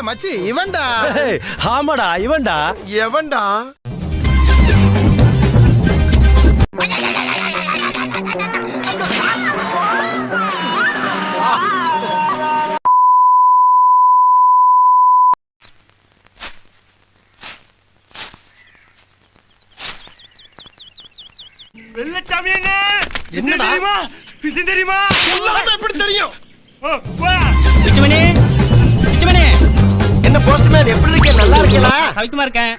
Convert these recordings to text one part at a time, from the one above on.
மச்சி இவன்டா. ஆமாடா இவன்டா. எவன்டா? வெள்ளச்சாமி என்ன என்னடா தெரியுமா? விஷயம் தெரியுமா? எல்லாமே எப்படி தெரியும்? பிச்சுமணி பிச்சுமணி என்ன போஸ்ட்மேன் எப்படி இருக்கே? நல்லா இருக்கீங்களா? சவிக்குமா இருக்கேன்.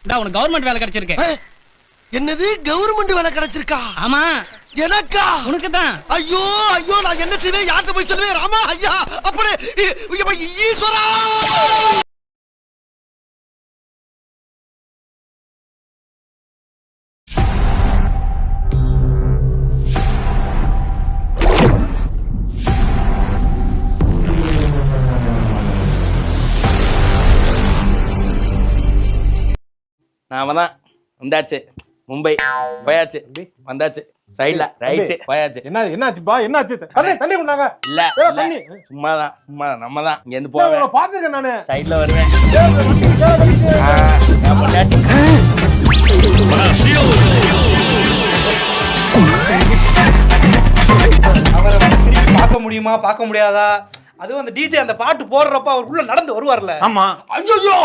இந்தா உனக்கு கவர்மெண்ட் வேலை கிடைச்சிருக்கு. என்னது கவர்மெண்ட் வேலை கிடைச்சிருக்கா? ஆமா எனக்கா? உனக்கு தான். ஐயோ ஐயோ நான் என்ன செய்வேன்? யார்கிட்ட போய் சொல்லுவேன்? ராமா ஐயா அப்படி ஈஸ்வரா. நாம தான் வந்தாச்சு. மும்பை போயாச்சு, வந்தாச்சு. சைடுல ரைட்டு போயாச்சு. என்னாச்சுப்பா? என்னாச்சு? தண்ணி கொண்டாங்க. இல்ல தண்ணி சும்மாதான் நம்ம தான் இங்க இருந்து போவேன். பாத்துருக்கேன் நானு. சைடுல வருவேன். அவரை திருப்பி பார்க்க முடியுமா பார்க்க முடியாதா? அதுவும் அந்த டிஜே அந்த பாட்டு போடுறப்ப அவர் உள்ள நடந்து வருவார்ல. ஆமா. ஐயோ